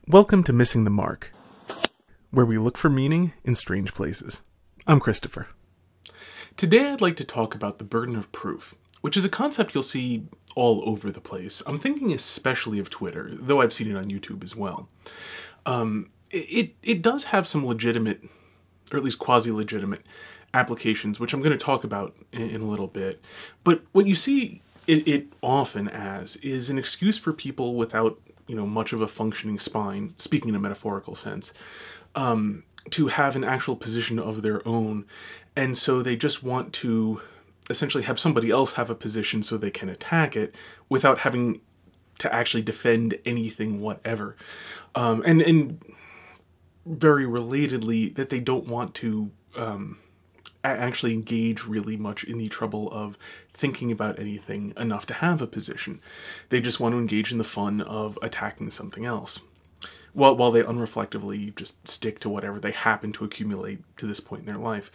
Welcome to Missing the Mark, where we look for meaning in strange places. I'm Christopher. Today I'd like to talk about the burden of proof, which is a concept you'll see all over the place. I'm thinking especially of Twitter, though I've seen it on YouTube as well. It does have some legitimate, or at least quasi-legitimate, applications, which I'm going to talk about in a little bit. But what you see it often as is an excuse for people without much of a functioning spine, speaking in a metaphorical sense, to have an actual position of their own. And so they just want to essentially have somebody else have a position so they can attack it without having to actually defend anything whatever. And very relatedly, that they don't want to actually engage really much in the trouble of thinking about anything enough to have a position. They just want to engage in the fun of attacking something else, while they unreflectively just stick to whatever they happen to accumulate to this point in their life.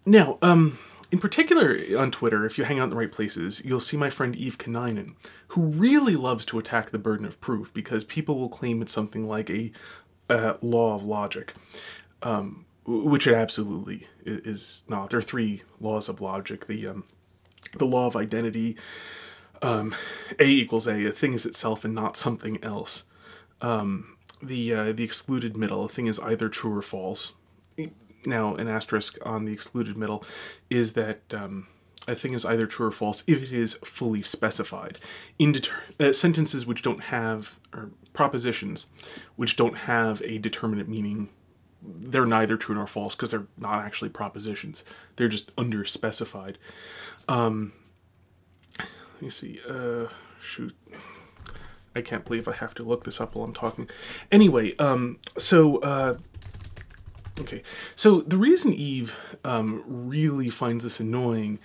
Now, in particular on Twitter, if you hang out in the right places, you'll see my friend Eve Kaninen, who really loves to attack the burden of proof because people will claim it's something like a law of logic, which it absolutely is not. There are three laws of logic. The law of identity, A equals A thing is itself and not something else. The excluded middle, a thing is either true or false. Now, an asterisk on the excluded middle is that a thing is either true or false if it is fully specified. Sentences which don't have, or propositions which don't have a determinate meaning, they're neither true nor false because they're not actually propositions. They're just under-specified. Let me see. Shoot. I can't believe I have to look this up while I'm talking. Anyway, okay. So the reason Eve really finds this annoying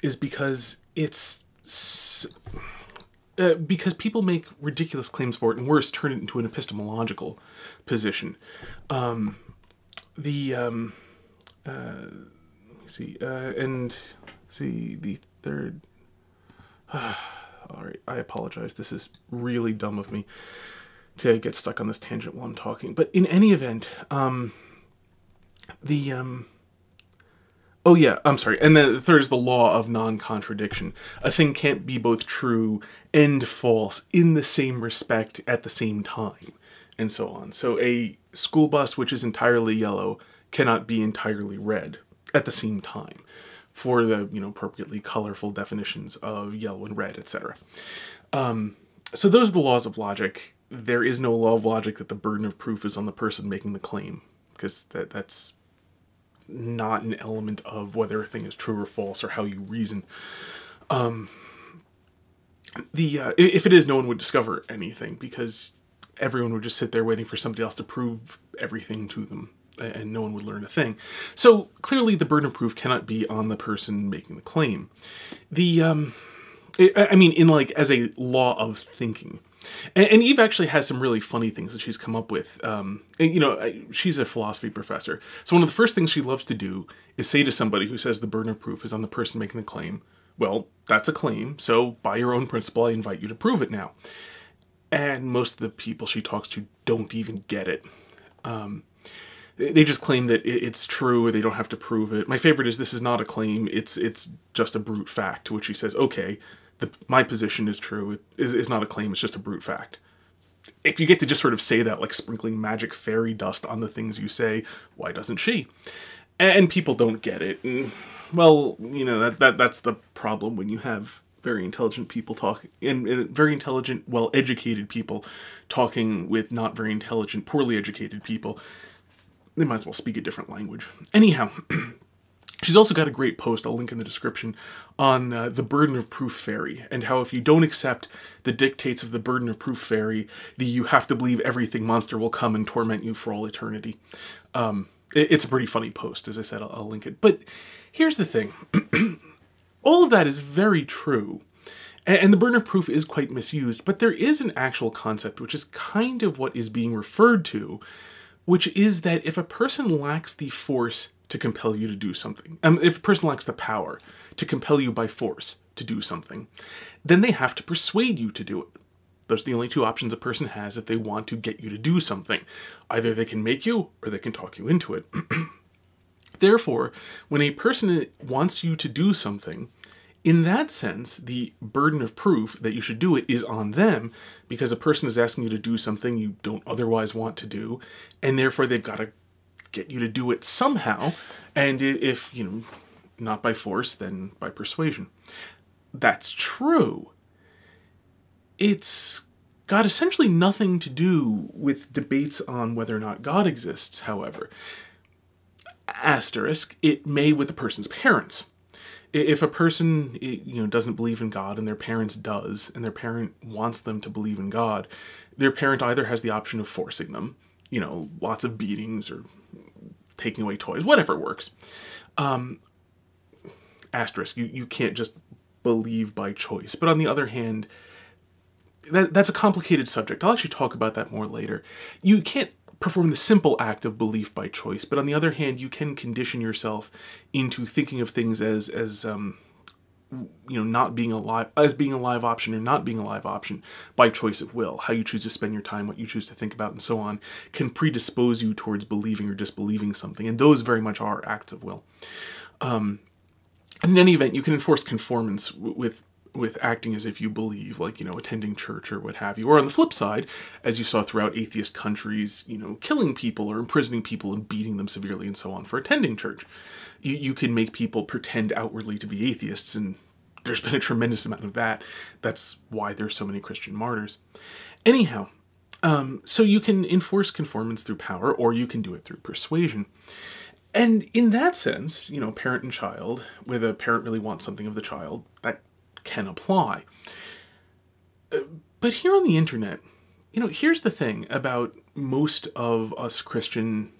is because because people make ridiculous claims for it, and worse, turn it into an epistemological position. Let me see, and see the third. All right, I apologize. This is really dumb of me to get stuck on this tangent while I'm talking. But in any event, oh yeah, I'm sorry. And then the third is the law of non-contradiction. A thing can't be both true and false in the same respect at the same time, and so on. So a school bus which is entirely yellow cannot be entirely red at the same time, for the appropriately colorful definitions of yellow and red, etc. So those are the laws of logic. There is no law of logic that the burden of proof is on the person making the claim, because that's not an element of whether a thing is true or false or how you reason. If it is, no one would discover anything because everyone would just sit there waiting for somebody else to prove everything to them, and no one would learn a thing. So clearly the burden of proof cannot be on the person making the claim. As a law of thinking. And Eve actually has some really funny things that she's come up with. She's a philosophy professor. So one of the first things she loves to do is say to somebody who says the burden of proof is on the person making the claim, well, that's a claim, so by your own principle, I invite you to prove it now. And most of the people she talks to don't even get it. They just claim that it's true, or they don't have to prove it. My favorite is, this is not a claim, it's just a brute fact, to which she says, okay, my position is true, it's not a claim, it's just a brute fact. If you get to just sort of say that, like sprinkling magic fairy dust on the things you say, why doesn't she? And people don't get it. And, well, that's the problem when you have very intelligent people talking, and very intelligent, well-educated people talking with not very intelligent, poorly educated people. They might as well speak a different language. Anyhow, she's also got a great post, I'll link in the description, on the burden of proof fairy, and how if you don't accept the dictates of the burden of proof fairy, you have to believe everything monster will come and torment you for all eternity. It's a pretty funny post, as I said, I'll link it. But here's the thing. All of that is very true, and the burden of proof is quite misused, but there is an actual concept, which is kind of what is being referred to, which is that if a person lacks the force to compel you to do something, if a person lacks the power to compel you by force to do something, then they have to persuade you to do it. Those are the only two options a person has if they want to get you to do something. Either they can make you, or they can talk you into it. Therefore, when a person wants you to do something, in that sense, the burden of proof that you should do it is on them, because a person is asking you to do something you don't otherwise want to do, and therefore they've got to get you to do it somehow, and if, not by force, then by persuasion. That's true. It's got essentially nothing to do with debates on whether or not God exists, however. Asterisk, it may with the person's parents. If a person, doesn't believe in God and their parents does, and their parent wants them to believe in God, their parent either has the option of forcing them, lots of beatings or taking away toys, whatever works. Asterisk, you can't just believe by choice. But on the other hand, that's a complicated subject. I'll actually talk about that more later. You can't perform the simple act of belief by choice, but on the other hand, you can condition yourself into thinking of things as not being alive, as being a live option or not being a live option by choice of will. How you choose to spend your time, what you choose to think about, and so on, can predispose you towards believing or disbelieving something, and those very much are acts of will. In any event, you can enforce conformance with acting as if you believe, like, attending church or what have you. Or on the flip side, as you saw throughout atheist countries, killing people or imprisoning people and beating them severely and so on for attending church. You can make people pretend outwardly to be atheists, and there's been a tremendous amount of that. That's why there's so many Christian martyrs. Anyhow, so you can enforce conformance through power, or you can do it through persuasion. And in that sense, parent and child, where the parent really wants something of the child, that can apply. But here on the internet, here's the thing about most of us Christians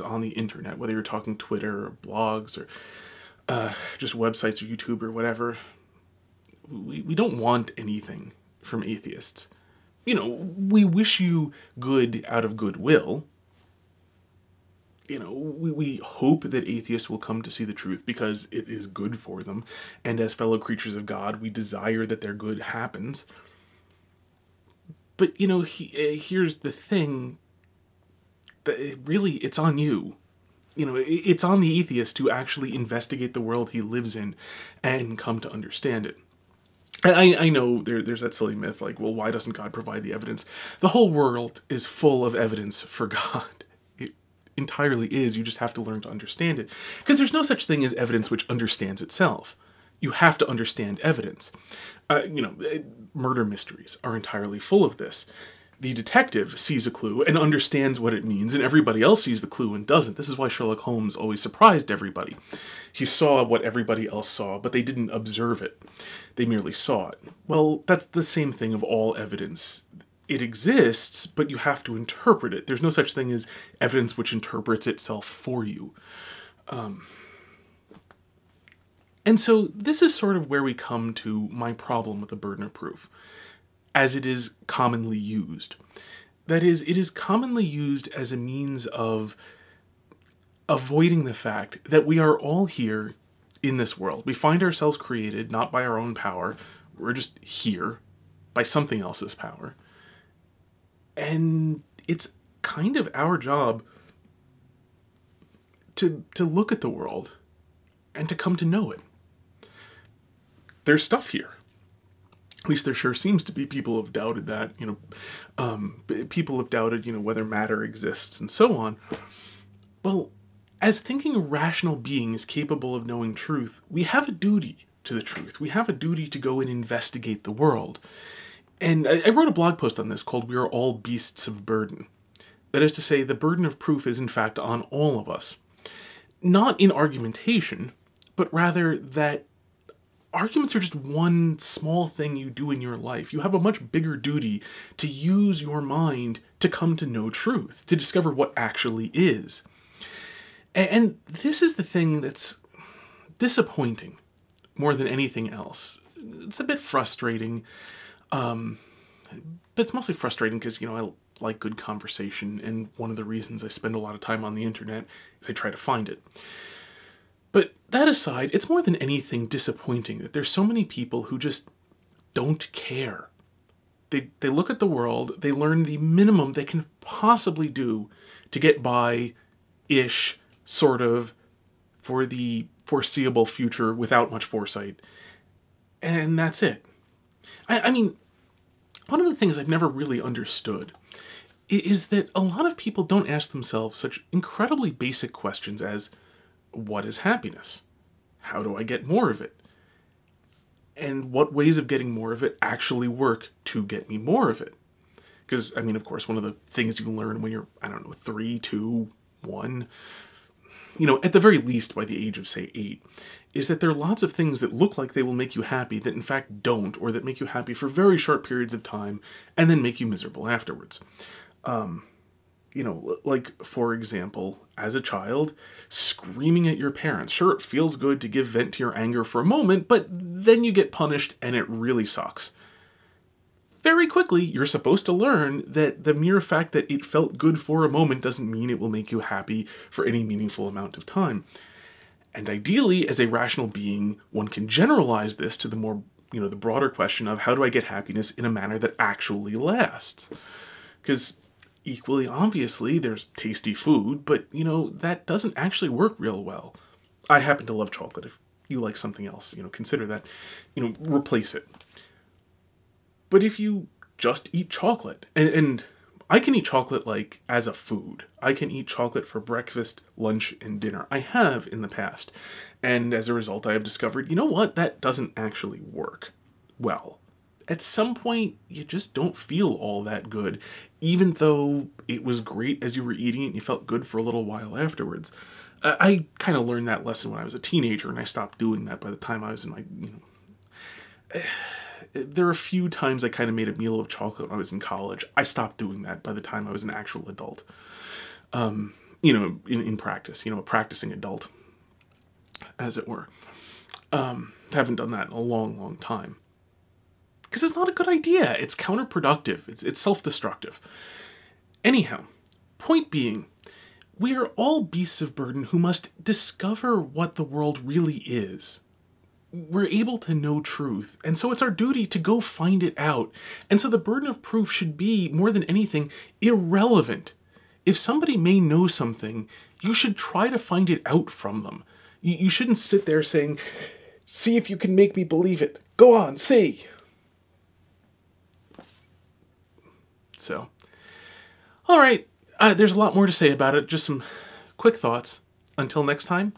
on the internet, whether you're talking Twitter or blogs or just websites or YouTube or whatever, we don't want anything from atheists. We wish you good out of goodwill. We hope that atheists will come to see the truth because it is good for them. And as fellow creatures of God, we desire that their good happens. But, here's the thing. That really, it's on you. It's on the atheist to actually investigate the world he lives in and come to understand it. And I know there's that silly myth like, well, why doesn't God provide the evidence? The whole world is full of evidence for God. Entirely is. You just have to learn to understand it, because there's no such thing as evidence which understands itself. You have to understand evidence. Murder mysteries are entirely full of this. The detective sees a clue and understands what it means, and everybody else sees the clue and doesn't. This is why Sherlock Holmes always surprised everybody. He saw what everybody else saw, but they didn't observe it. They merely saw it. Well, that's the same thing of all evidence. It exists, but you have to interpret it. There's no such thing as evidence which interprets itself for you. And so this is sort of where we come to my problem with the burden of proof, as it is commonly used. That is, it is commonly used as a means of avoiding the fact that we are all here in this world. We find ourselves created not by our own power. We're just here by something else's power. And it's kind of our job to look at the world and to come to know it. There's stuff here. At least there sure seems to be. People have doubted that, people have doubted, whether matter exists and so on. Well, as thinking rational beings capable of knowing truth, we have a duty to the truth. We have a duty to go and investigate the world. And I wrote a blog post on this called "We Are All Beasts of Burden." That is to say, the burden of proof is in fact on all of us. Not in argumentation, but rather that arguments are just one small thing you do in your life. You have a much bigger duty to use your mind to come to know truth, to discover what actually is. And this is the thing that's disappointing more than anything else. It's a bit frustrating. But it's mostly frustrating because, I like good conversation, and one of the reasons I spend a lot of time on the internet is I try to find it. But that aside, it's more than anything disappointing that there's so many people who just don't care. they look at the world, they learn the minimum they can possibly do to get by-ish, sort of, for the foreseeable future without much foresight. And that's it. I mean, one of the things I've never really understood is that a lot of people don't ask themselves such incredibly basic questions as, what is happiness? How do I get more of it? And what ways of getting more of it actually work to get me more of it? Because, I mean, of course, one of the things you can learn when you're, I don't know, 3, 2, 1, at the very least by the age of, say, 8, is that there are lots of things that look like they will make you happy that in fact don't, or that make you happy for very short periods of time and then make you miserable afterwards. Like, for example, as a child, screaming at your parents. Sure, it feels good to give vent to your anger for a moment, but then you get punished and it really sucks. Very quickly, you're supposed to learn that the mere fact that it felt good for a moment doesn't mean it will make you happy for any meaningful amount of time. And ideally, as a rational being, one can generalize this to the more, the broader question of how do I get happiness in a manner that actually lasts? Because equally obviously, there's tasty food, but, that doesn't actually work real well. I happen to love chocolate. If you like something else, consider that, replace it. But if you just eat chocolate, and I can eat chocolate like as a food. I can eat chocolate for breakfast, lunch, and dinner. I have in the past. And as a result, I have discovered, that doesn't actually work well. At some point, you just don't feel all that good, even though it was great as you were eating it and you felt good for a little while afterwards. I kind of learned that lesson when I was a teenager, and I stopped doing that by the time I was in my, There are a few times I kind of made a meal of chocolate when I was in college. I stopped doing that by the time I was an actual adult. In practice, a practicing adult, as it were. Haven't done that in a long, long time. Because it's not a good idea. It's counterproductive. It's self-destructive. Anyhow, point being, we are all beasts of burden who must discover what the world really is. We're able to know truth, and so it's our duty to go find it out. And so the burden of proof should be, more than anything, irrelevant. If somebody may know something, you should try to find it out from them. You shouldn't sit there saying, see if you can make me believe it. Go on, see. So, all right, there's a lot more to say about it, just some quick thoughts. Until next time,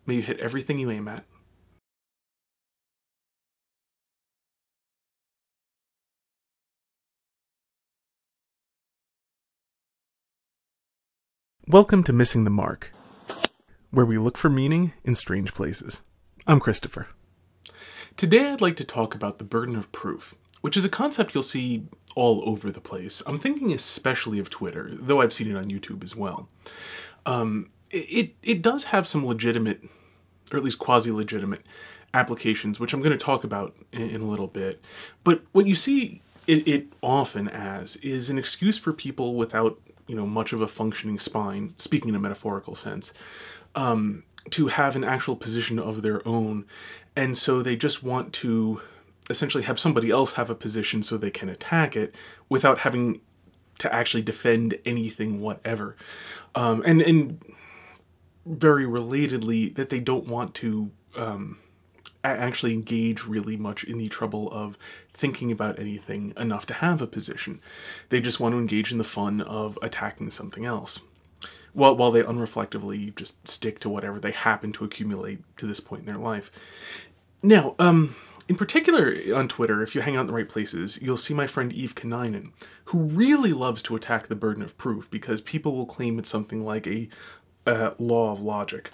may you hit everything you aim at. Welcome to Missing the Mark, where we look for meaning in strange places. I'm Christopher. Today I'd like to talk about the burden of proof, which is a concept you'll see all over the place. I'm thinking especially of Twitter, though I've seen it on YouTube as well. It does have some legitimate, or at least quasi-legitimate, applications, which I'm going to talk about in a little bit. But what you see it often as is an excuse for people without much of a functioning spine, speaking in a metaphorical sense, to have an actual position of their own. And so they just want to essentially have somebody else have a position so they can attack it without having to actually defend anything whatever. And very relatedly, that they don't want to actually engage really much in the trouble of thinking about anything enough to have a position. They just want to engage in the fun of attacking something else, while they unreflectively just stick to whatever they happen to accumulate to this point in their life. Now, in particular on Twitter, if you hang out in the right places, you'll see my friend Eve Kaninen, who really loves to attack the burden of proof because people will claim it's something like a law of logic.